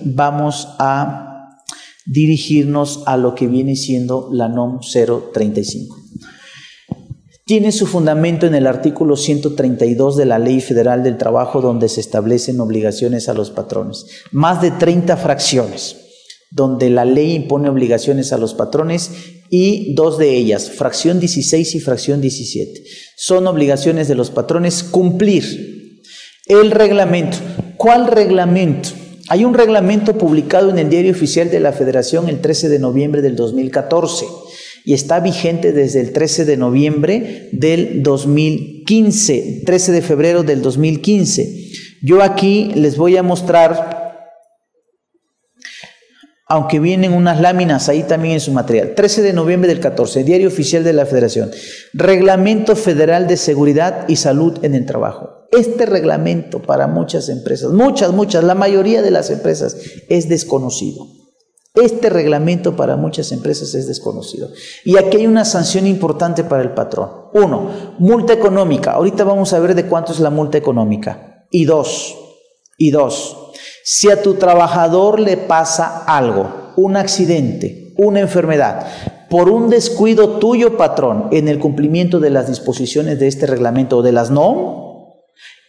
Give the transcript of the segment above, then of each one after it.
vamos a dirigirnos a lo que viene siendo la NOM 035. Tiene su fundamento en el artículo 132 de la Ley Federal del Trabajo, donde se establecen obligaciones a los patrones. Más de 30 fracciones, donde la ley impone obligaciones a los patrones, y 2 de ellas, fracción 16 y fracción 17, son obligaciones de los patrones cumplir el reglamento. ¿Cuál reglamento? Hay un reglamento publicado en el Diario Oficial de la Federación el 13 de noviembre del 2014 y está vigente desde el 13 de noviembre del 2015, 13 de febrero del 2015. Yo aquí les voy a mostrar, aunque vienen unas láminas ahí también en su material. 13 de noviembre del 14, Diario Oficial de la Federación. Reglamento Federal de Seguridad y Salud en el Trabajo. Este reglamento para muchas empresas, muchas, la mayoría de las empresas es desconocido. Este reglamento para muchas empresas es desconocido. Y aquí hay una sanción importante para el patrón. 1, multa económica. Ahorita vamos a ver de cuánto es la multa económica. Y dos, si a tu trabajador le pasa algo, un accidente, una enfermedad, por un descuido tuyo, patrón, en el cumplimiento de las disposiciones de este reglamento o de las NOM,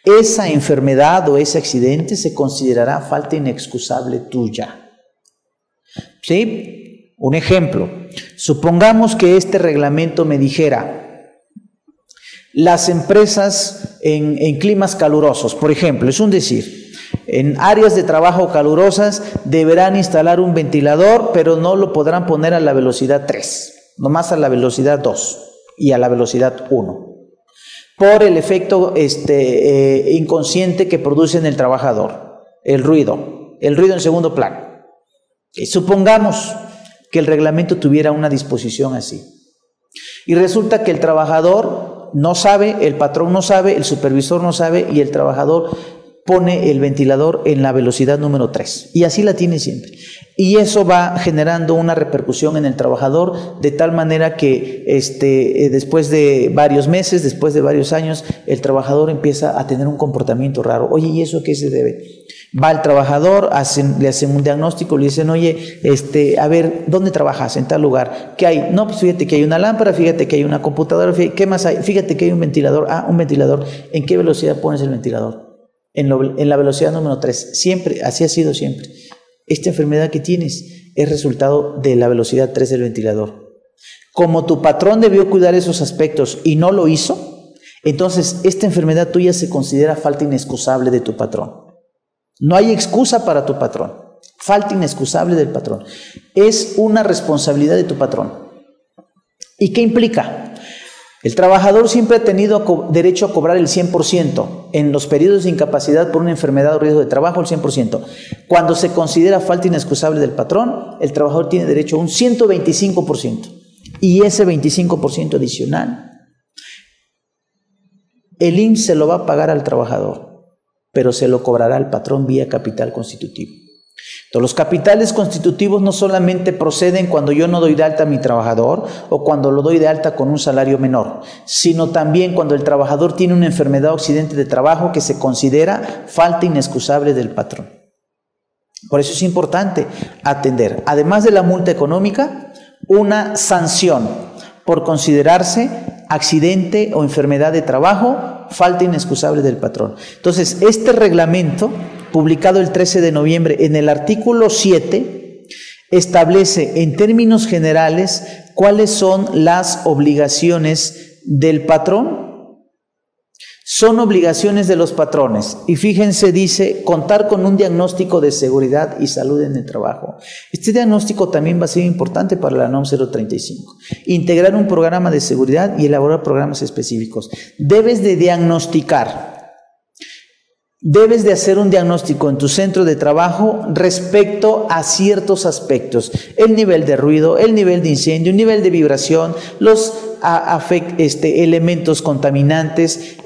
esa enfermedad o ese accidente se considerará falta inexcusable tuya. ¿Sí? Un ejemplo, supongamos que este reglamento me dijera, las empresas en climas calurosos, por ejemplo, es un decir, en áreas de trabajo calurosas deberán instalar un ventilador, pero no lo podrán poner a la velocidad 3, nomás a la velocidad 2 y a la velocidad 1, por el efecto inconsciente que produce en el trabajador, el ruido en segundo plano. Supongamos que el reglamento tuviera una disposición así y resulta que el trabajador no sabe, el patrón no sabe, el supervisor no sabe y el trabajador pone el ventilador en la velocidad número 3 y así la tiene siempre. Y eso va generando una repercusión en el trabajador de tal manera que después de varios meses, después de varios años, el trabajador empieza a tener un comportamiento raro. Oye, ¿y eso a qué se debe? Va el trabajador, le hacen un diagnóstico, le dicen, oye, a ver, ¿dónde trabajas? En tal lugar. ¿Qué hay? No, pues fíjate que hay una lámpara, fíjate que hay una computadora, ¿qué más hay? Fíjate que hay un ventilador. Ah, un ventilador. ¿En qué velocidad pones el ventilador? En la velocidad número 3. Siempre, así ha sido siempre. Esta enfermedad que tienes es resultado de la velocidad 3 del ventilador. Como tu patrón debió cuidar esos aspectos y no lo hizo, entonces esta enfermedad tuya se considera falta inexcusable de tu patrón. No hay excusa para tu patrón. Falta inexcusable del patrón. Es una responsabilidad de tu patrón. ¿Y qué implica? El trabajador siempre ha tenido derecho a cobrar el 100%. En los periodos de incapacidad por una enfermedad o riesgo de trabajo, el 100%. Cuando se considera falta inexcusable del patrón, el trabajador tiene derecho a un 125%. Y ese 25% adicional, el IMSS se lo va a pagar al trabajador, pero se lo cobrará al patrón vía capital constitutivo. Entonces, los capitales constitutivos no solamente proceden cuando yo no doy de alta a mi trabajador o cuando lo doy de alta con un salario menor, sino también cuando el trabajador tiene una enfermedad o accidente de trabajo que se considera falta inexcusable del patrón. Por eso es importante atender, además de la multa económica, una sanción por considerarse accidente o enfermedad de trabajo, falta inexcusable del patrón. Entonces, este reglamento, publicado el 13 de noviembre, en el artículo 7, establece en términos generales cuáles son las obligaciones del patrón. Son obligaciones de los patrones. Y fíjense, dice, contar con un diagnóstico de seguridad y salud en el trabajo. Este diagnóstico también va a ser importante para la NOM 035. Integrar un programa de seguridad y elaborar programas específicos. Debes de diagnosticar. Debes de hacer un diagnóstico en tu centro de trabajo respecto a ciertos aspectos. El nivel de ruido, el nivel de incendio, el nivel de vibración, los elementos contaminantes,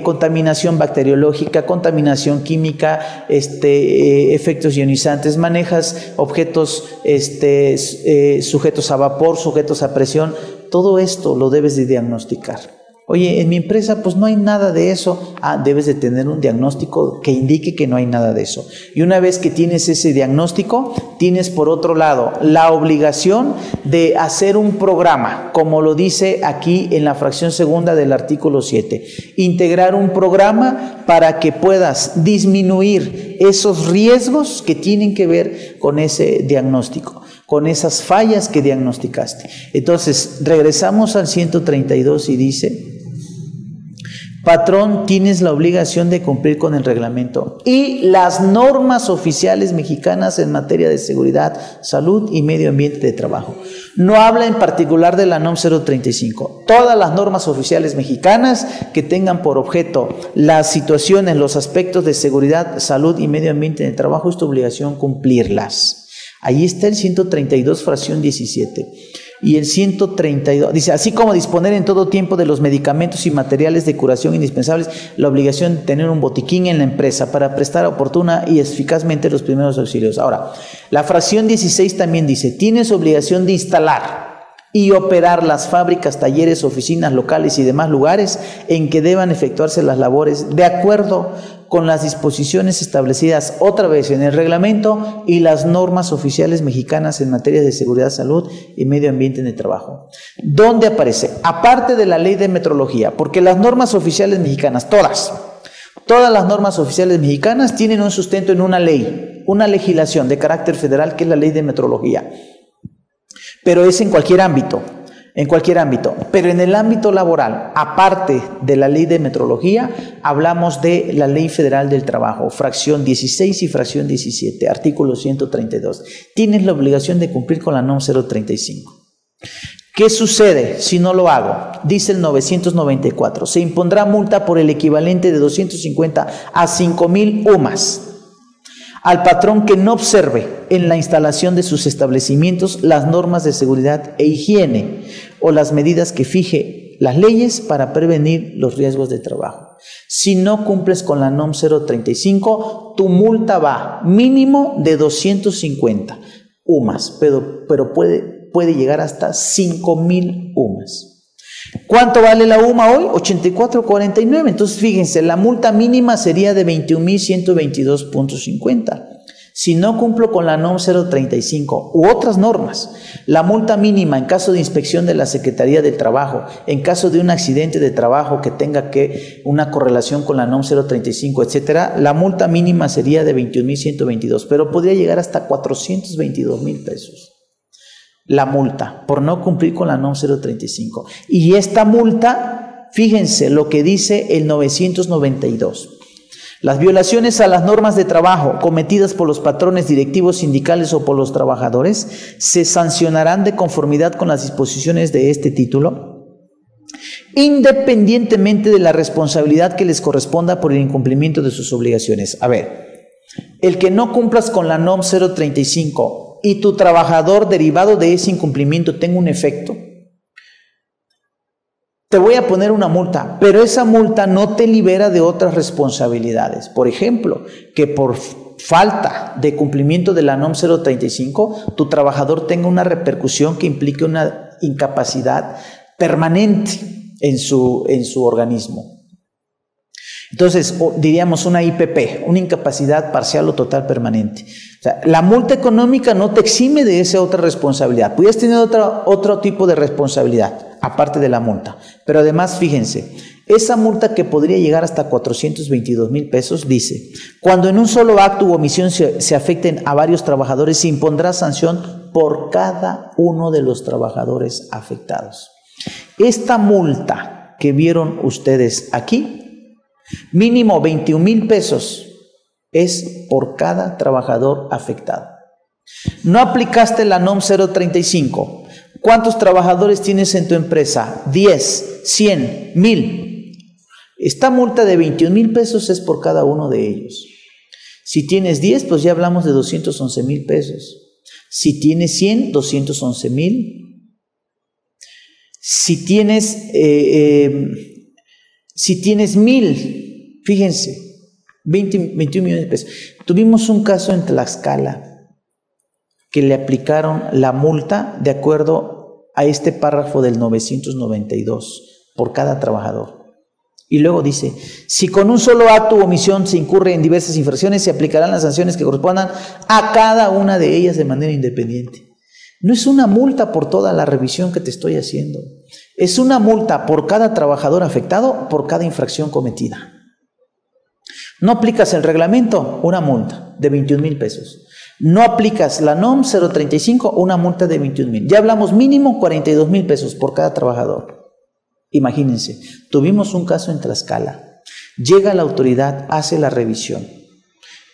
contaminación bacteriológica, contaminación química, efectos ionizantes, manejas objetos sujetos a vapor, sujetos a presión. Todo esto lo debes de diagnosticar. Oye, en mi empresa pues no hay nada de eso. Debes de tener un diagnóstico que indique que no hay nada de eso. Y una vez que tienes ese diagnóstico, tienes por otro lado la obligación de hacer un programa, como lo dice aquí en la fracción segunda del artículo 7. Integrar un programa para que puedas disminuir esos riesgos que tienen que ver con ese diagnóstico, con esas fallas que diagnosticaste. Entonces, regresamos al 132 y dice: patrón, tienes la obligación de cumplir con el reglamento y las normas oficiales mexicanas en materia de seguridad, salud y medio ambiente de trabajo. No habla en particular de la NOM 035. Todas las normas oficiales mexicanas que tengan por objeto las situaciones, los aspectos de seguridad, salud y medio ambiente de trabajo, es tu obligación cumplirlas. Ahí está el 132, fracción 17. Y el 132 dice: así como disponer en todo tiempo de los medicamentos y materiales de curación indispensables, la obligación de tener un botiquín en la empresa para prestar oportuna y eficazmente los primeros auxilios. Ahora, la fracción 16 también dice: tienes obligación de instalar y operar las fábricas, talleres, oficinas locales y demás lugares en que deban efectuarse las labores de acuerdo con las disposiciones establecidas otra vez en el reglamento y las normas oficiales mexicanas en materia de seguridad, salud y medio ambiente en el trabajo. ¿Dónde aparece? Aparte de la ley de metrología, porque las normas oficiales mexicanas, todas las normas oficiales mexicanas tienen un sustento en una ley, una legislación de carácter federal, que es la ley de metrología. Pero es en cualquier ámbito, pero en el ámbito laboral, aparte de la ley de metrología, hablamos de la Ley Federal del Trabajo, fracción 16 y fracción 17, artículo 132. Tienes la obligación de cumplir con la NOM 035. ¿Qué sucede si no lo hago? Dice el 994, se impondrá multa por el equivalente de 250 a 5,000 UMAS al patrón que no observe en la instalación de sus establecimientos las normas de seguridad e higiene o las medidas que fije las leyes para prevenir los riesgos de trabajo. Si no cumples con la NOM 035, tu multa va mínimo de 250 UMAS, pero puede llegar hasta 5,000 UMAS. ¿Cuánto vale la UMA hoy? 84.49. Entonces, fíjense, la multa mínima sería de 21,122.50. Si no cumplo con la NOM 035 u otras normas, la multa mínima en caso de inspección de la Secretaría del Trabajo, en caso de un accidente de trabajo que tenga una correlación con la NOM 035, etcétera, la multa mínima sería de 21,122, pero podría llegar hasta 422,000 pesos. La multa por no cumplir con la NOM 035. Y esta multa, fíjense lo que dice el 992. Las violaciones a las normas de trabajo cometidas por los patrones, directivos sindicales o por los trabajadores se sancionarán de conformidad con las disposiciones de este título, independientemente de la responsabilidad que les corresponda por el incumplimiento de sus obligaciones. A ver, el que no cumplas con la NOM 035 y tu trabajador derivado de ese incumplimiento tenga un efecto, te voy a poner una multa, pero esa multa no te libera de otras responsabilidades. Por ejemplo, que por falta de cumplimiento de la NOM 035, tu trabajador tenga una repercusión que implique una incapacidad permanente en su organismo. Entonces, diríamos una IPP, una incapacidad parcial o total permanente. O sea, la multa económica no te exime de esa otra responsabilidad. Pudieras tener otro tipo de responsabilidad, aparte de la multa. Pero además, fíjense, esa multa que podría llegar hasta 422,000 pesos, dice: cuando en un solo acto u omisión se afecten a varios trabajadores, se impondrá sanción por cada uno de los trabajadores afectados. Esta multa que vieron ustedes aquí, mínimo 21,000 pesos, es por cada trabajador afectado. No aplicaste la NOM 035. ¿Cuántos trabajadores tienes en tu empresa? 10, 100, 1,000. Esta multa de 21,000 pesos es por cada uno de ellos. Si tienes 10, pues ya hablamos de 211,000 pesos. Si tienes 100, 211,000. Si tienes 1,000, fíjense, 21 millones de pesos. Tuvimos un caso en Tlaxcala que le aplicaron la multa de acuerdo a este párrafo del 992. por cada trabajador. Y luego dice, si con un solo acto u omisión se incurre en diversas infracciones, se aplicarán las sanciones que correspondan a cada una de ellas de manera independiente. No es una multa por toda la revisión que te estoy haciendo. Es una multa por cada trabajador afectado, por cada infracción cometida. No aplicas el reglamento, una multa de 21,000 pesos. No aplicas la NOM 035, una multa de 21,000. Ya hablamos mínimo 42,000 pesos por cada trabajador. Imagínense, tuvimos un caso en Tlaxcala. Llega la autoridad, hace la revisión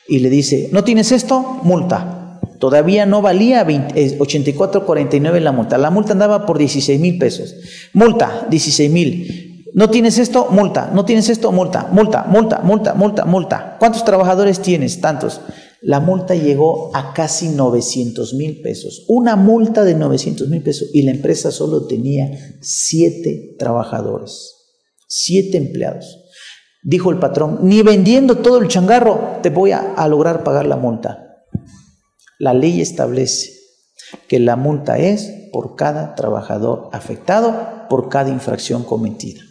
y le dice, ¿no tienes esto? Multa. Todavía no valía 84.49 la multa. La multa andaba por 16,000 pesos. Multa, 16,000. ¿No tienes esto? Multa. ¿No tienes esto? Multa. Multa, multa, multa, multa, multa. ¿Cuántos trabajadores tienes? Tantos. La multa llegó a casi 900,000 pesos. Una multa de 900,000 pesos. Y la empresa solo tenía 7 trabajadores. 7 empleados. Dijo el patrón, ni vendiendo todo el changarro te voy a lograr pagar la multa. La ley establece que la multa es por cada trabajador afectado, por cada infracción cometida.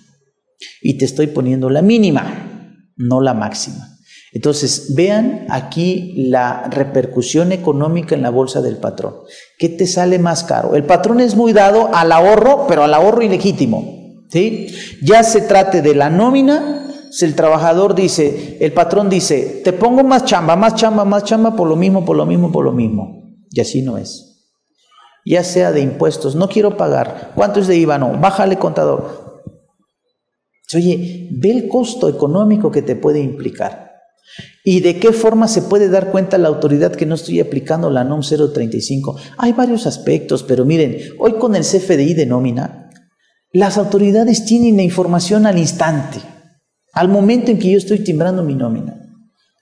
Y te estoy poniendo la mínima, no la máxima. Entonces, vean aquí la repercusión económica en la bolsa del patrón. ¿Qué te sale más caro? El patrón es muy dado al ahorro, pero al ahorro ilegítimo, ¿sí? Ya se trate de la nómina, si el trabajador dice, el patrón dice, te pongo más chamba, más chamba, más chamba, por lo mismo, por lo mismo, por lo mismo. Y así no es. Ya sea de impuestos, no quiero pagar. ¿Cuánto es de IVA? No, bájale contador. Oye, ve el costo económico que te puede implicar. ¿Y de qué forma se puede dar cuenta la autoridad que no estoy aplicando la NOM 035? Hay varios aspectos, pero miren, hoy con el CFDI de nómina, las autoridades tienen la información al instante, al momento en que yo estoy timbrando mi nómina.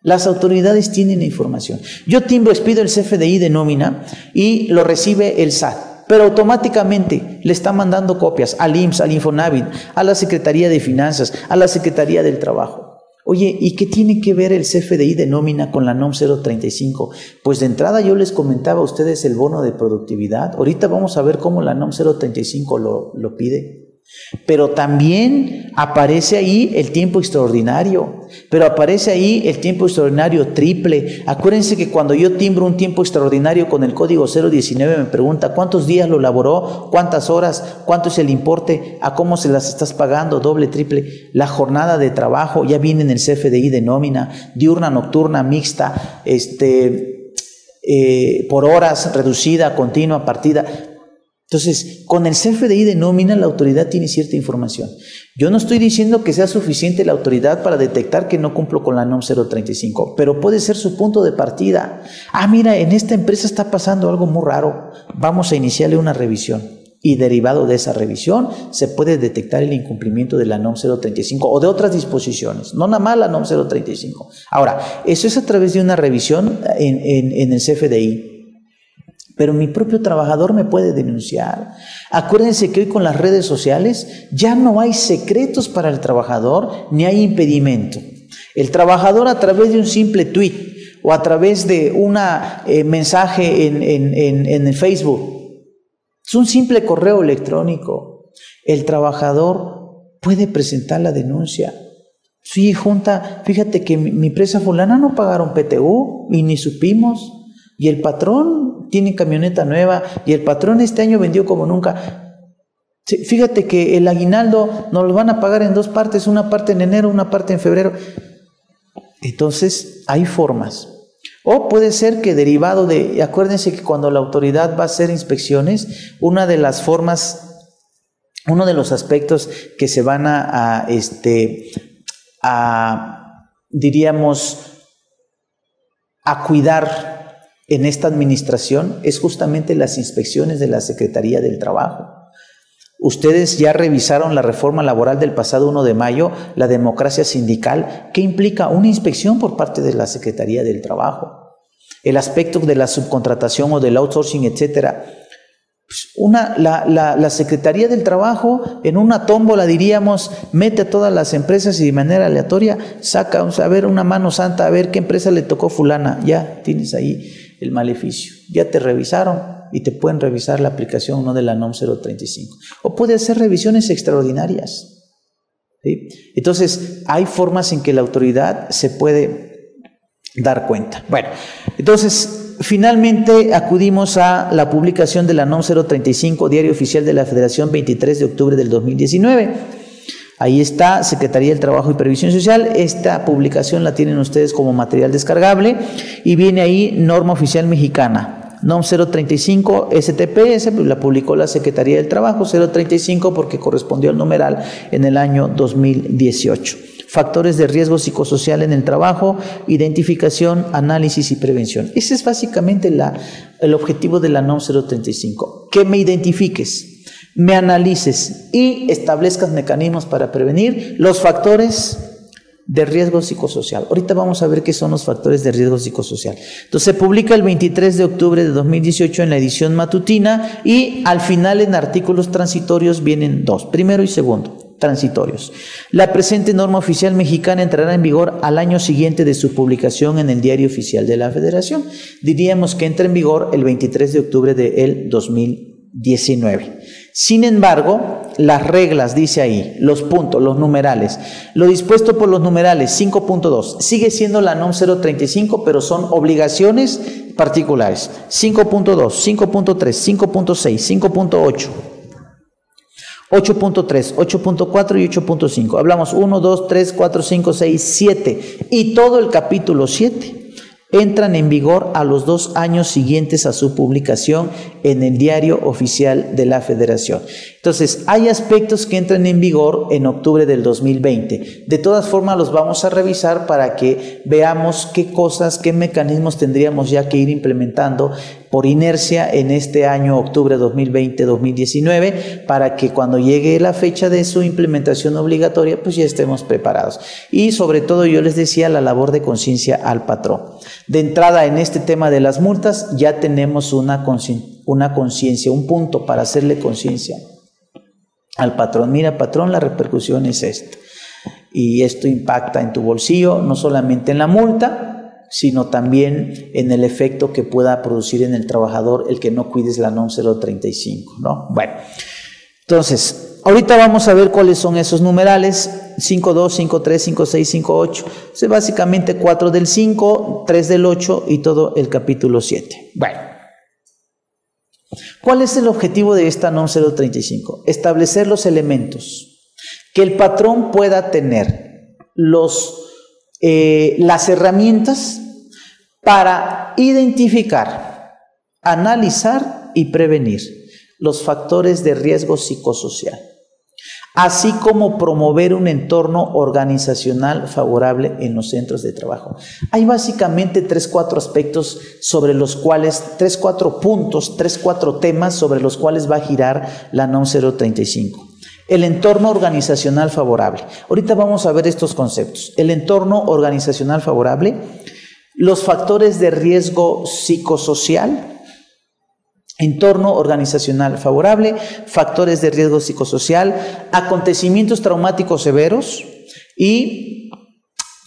Las autoridades tienen la información. Yo timbro, expido el CFDI de nómina y lo recibe el SAT, pero automáticamente le está mandando copias al IMSS, al Infonavit, a la Secretaría de Finanzas, a la Secretaría del Trabajo. Oye, ¿y qué tiene que ver el CFDI de nómina con la NOM 035? Pues de entrada yo les comentaba a ustedes el bono de productividad. Ahorita vamos a ver cómo la NOM 035 lo pide. Pero también aparece ahí el tiempo extraordinario, pero aparece ahí el tiempo extraordinario triple. Acuérdense que cuando yo timbro un tiempo extraordinario con el código 019 me pregunta cuántos días lo laboró, cuántas horas, cuánto es el importe, a cómo se las estás pagando, doble, triple. La jornada de trabajo ya viene en el CFDI de nómina, diurna, nocturna, mixta, por horas, reducida, continua, partida. Entonces, con el CFDI de nómina la autoridad tiene cierta información. Yo no estoy diciendo que sea suficiente la autoridad para detectar que no cumplo con la NOM 035, pero puede ser su punto de partida. Ah, mira, en esta empresa está pasando algo muy raro, vamos a iniciarle una revisión. Y derivado de esa revisión se puede detectar el incumplimiento de la NOM 035 o de otras disposiciones, no nada más la NOM 035. Ahora, eso es a través de una revisión en el CFDI. Pero mi propio trabajador me puede denunciar. Acuérdense que hoy con las redes sociales ya no hay secretos para el trabajador ni hay impedimento. El trabajador a través de un simple tweet o a través de un mensaje en el Facebook, es un simple correo electrónico, el trabajador puede presentar la denuncia. Sí, junta, fíjate que mi empresa fulana no pagaron PTU y ni supimos. Y el patrón tiene camioneta nueva y el patrón este año vendió como nunca. Fíjate que el aguinaldo nos lo van a pagar en 2 partes, una parte en enero, una parte en febrero. Entonces hay formas. O puede ser que derivado de, acuérdense que cuando la autoridad va a hacer inspecciones, una de las formas, uno de los aspectos que se van diríamos, a cuidar en esta administración es justamente las inspecciones de la Secretaría del Trabajo. Ustedes ya revisaron la reforma laboral del pasado 1 de mayo, la democracia sindical, que implica una inspección por parte de la Secretaría del Trabajo. El aspecto de la subcontratación o del outsourcing, etcétera. La Secretaría del Trabajo en una tómbola, diríamos, mete a todas las empresas y de manera aleatoria saca, a ver, una mano santa, a ver qué empresa le tocó fulana. Ya tienes ahí el maleficio. Ya te revisaron y te pueden revisar la aplicación no de la NOM 035. O puede hacer revisiones extraordinarias. ¿sí? Entonces, hay formas en que la autoridad se puede dar cuenta. Bueno, entonces, finalmente acudimos a la publicación de la NOM 035, Diario Oficial de la Federación, 23 de octubre del 2019. Ahí está, Secretaría del Trabajo y Previsión Social. Esta publicación la tienen ustedes como material descargable y viene ahí norma oficial mexicana, NOM 035 STPS, la publicó la Secretaría del Trabajo, 035 porque correspondió al numeral en el año 2018. Factores de riesgo psicosocial en el trabajo, identificación, análisis y prevención. Ese es básicamente el objetivo de la NOM 035, que me identifiques, me analices y establezcas mecanismos para prevenir los factores de riesgo psicosocial. Ahorita vamos a ver qué son los factores de riesgo psicosocial. Entonces se publica el 23 de octubre de 2018 en la edición matutina y al final en artículos transitorios vienen dos, primero y segundo, transitorios. La presente norma oficial mexicana entrará en vigor al año siguiente de su publicación en el Diario Oficial de la Federación. Diríamos que entra en vigor el 23 de octubre del 2019. Sin embargo, las reglas, dice ahí, los puntos, los numerales, lo dispuesto por los numerales 5.2, sigue siendo la NOM 035, pero son obligaciones particulares. 5.2, 5.3, 5.6, 5.8, 8.3, 8.4 y 8.5. Hablamos 1, 2, 3, 4, 5, 6, 7 y todo el capítulo 7. Entran en vigor a los 2 años siguientes a su publicación en el Diario Oficial de la Federación. Entonces, hay aspectos que entran en vigor en octubre del 2020. De todas formas, los vamos a revisar para que veamos qué cosas, qué mecanismos tendríamos ya que ir implementando por inercia en este año octubre 2020-2019 para que cuando llegue la fecha de su implementación obligatoria pues ya estemos preparados. Y sobre todo yo les decía la labor de conciencia al patrón. De entrada en este tema de las multas ya tenemos una conciencia, un punto para hacerle conciencia al patrón. Mira patrón, la repercusión es esta y esto impacta en tu bolsillo, no solamente en la multa, sino también en el efecto que pueda producir en el trabajador el que no cuides la NOM 035, ¿no? Bueno, entonces, ahorita vamos a ver cuáles son esos numerales, 5.2, 5.3, 5.6, 5.8, es básicamente 4 del 5, 3 del 8 y todo el capítulo 7. Bueno, ¿cuál es el objetivo de esta NOM 035? Establecer los elementos que el patrón pueda tener, las herramientas para identificar, analizar y prevenir los factores de riesgo psicosocial, así como promover un entorno organizacional favorable en los centros de trabajo. Hay básicamente 3-4 aspectos sobre los cuales, 3-4 puntos, 3-4 temas sobre los cuales va a girar la NOM 035. El entorno organizacional favorable. Ahorita vamos a ver estos conceptos. El entorno organizacional favorable, los factores de riesgo psicosocial, entorno organizacional favorable, factores de riesgo psicosocial, acontecimientos traumáticos severos y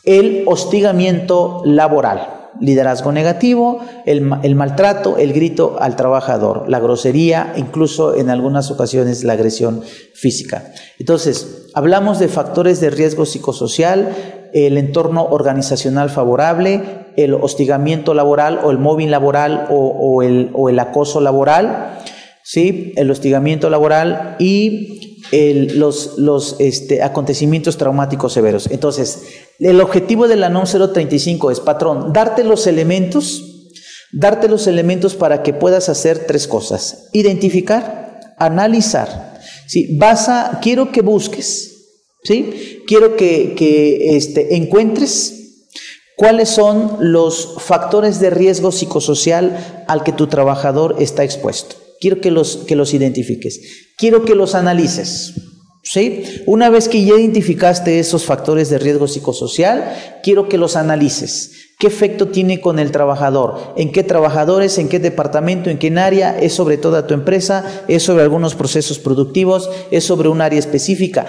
el hostigamiento laboral. Liderazgo negativo, el maltrato, el grito al trabajador, la grosería, incluso en algunas ocasiones la agresión física. Entonces, hablamos de factores de riesgo psicosocial, el entorno organizacional favorable, el hostigamiento laboral o el mobbing laboral o el acoso laboral, ¿sí? El hostigamiento laboral y los acontecimientos traumáticos severos. Entonces, el objetivo de la NOM 035 es, patrón, darte los elementos para que puedas hacer 3 cosas: identificar, analizar, ¿sí? Quiero que busques, ¿sí? Quiero que encuentres cuáles son los factores de riesgo psicosocial al que tu trabajador está expuesto. Quiero que los identifiques. Quiero que los analices, ¿sí? Una vez que ya identificaste esos factores de riesgo psicosocial, quiero que los analices. ¿Qué efecto tiene con el trabajador? ¿En qué trabajadores? ¿En qué departamento? ¿En qué área? ¿Es sobre toda tu empresa? ¿Es sobre algunos procesos productivos? ¿Es sobre un área específica?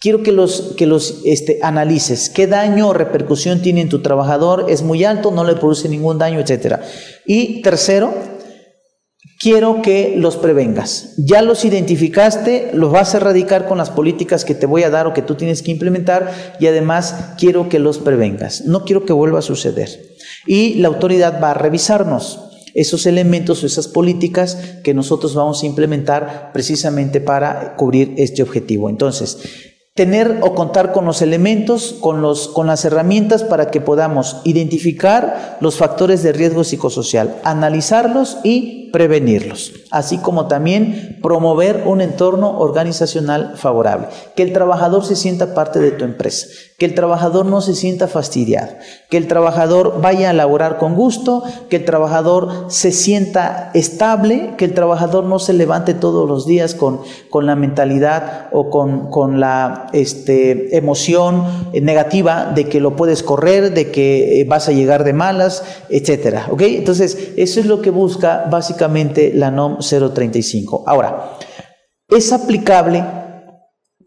Quiero que los analices. ¿Qué daño o repercusión tiene en tu trabajador? ¿Es muy alto? ¿No le produce ningún daño? Etcétera. Y tercero, quiero que los prevengas. Ya los identificaste, los vas a erradicar con las políticas que te voy a dar o que tú tienes que implementar, y además quiero que los prevengas. No quiero que vuelva a suceder. Y la autoridad va a revisarnos esos elementos o esas políticas que nosotros vamos a implementar precisamente para cubrir este objetivo. Entonces, tener o contar con los elementos, con las herramientas para que podamos identificar los factores de riesgo psicosocial, analizarlos y prevenirlos, así como también promover un entorno organizacional favorable, que el trabajador se sienta parte de tu empresa, que el trabajador no se sienta fastidiado, que el trabajador vaya a laborar con gusto, que el trabajador se sienta estable, que el trabajador no se levante todos los días con la mentalidad o con la emoción negativa de que lo puedes correr, de que vas a llegar de malas, etcétera. ¿Ok? Entonces, eso es lo que busca básicamente la NOM 035. Ahora, es aplicable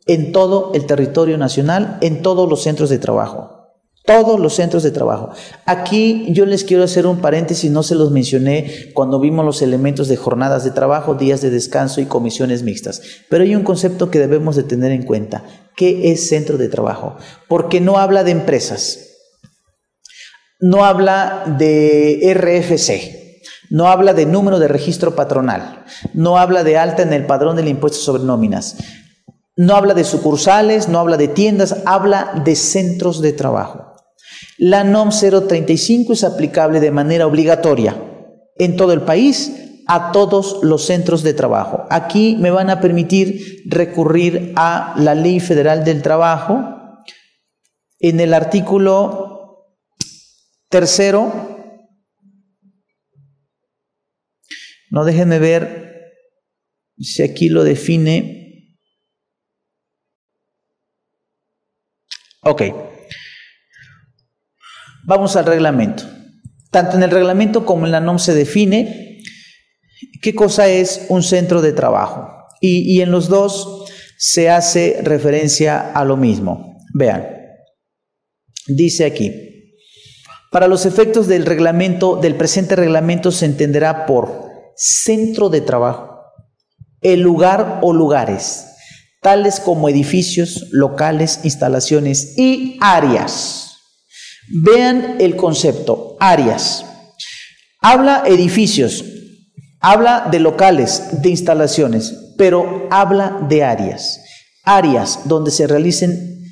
en todo el territorio nacional, en todos los centros de trabajo. Todos los centros de trabajo. Aquí yo les quiero hacer un paréntesis, no se los mencioné cuando vimos los elementos de jornadas de trabajo, días de descanso y comisiones mixtas. Pero hay un concepto que debemos de tener en cuenta. ¿Qué es centro de trabajo? Porque no habla de empresas, no habla de RFC, no habla de número de registro patronal, no habla de alta en el padrón del impuesto sobre nóminas, no habla de sucursales, no habla de tiendas, habla de centros de trabajo. La NOM 035 es aplicable de manera obligatoria en todo el país a todos los centros de trabajo. Aquí me van a permitir recurrir a la Ley Federal del Trabajo en el artículo 3º. No, déjenme ver si aquí lo define. Ok. Vamos al reglamento. Tanto en el reglamento como en la NOM se define qué cosa es un centro de trabajo. Y en los dos se hace referencia a lo mismo. Vean, dice aquí, para los efectos del reglamento, del presente reglamento, se entenderá por centro de trabajo el lugar o lugares, tales como edificios, locales, instalaciones y áreas. Vean el concepto, áreas. Habla edificios, habla de locales, de instalaciones, pero habla de áreas. Áreas donde se realicen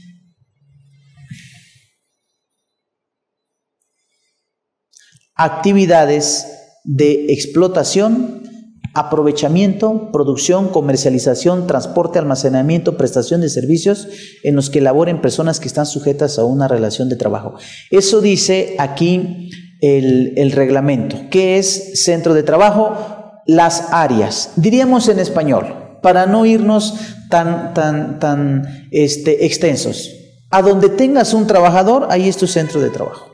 actividades de explotación, aprovechamiento, producción, comercialización, transporte, almacenamiento, prestación de servicios en los que laboren personas que están sujetas a una relación de trabajo. Eso dice aquí el reglamento. ¿Qué es centro de trabajo? Las áreas. Diríamos en español, para no irnos tan extensos. A donde tengas un trabajador, ahí es tu centro de trabajo.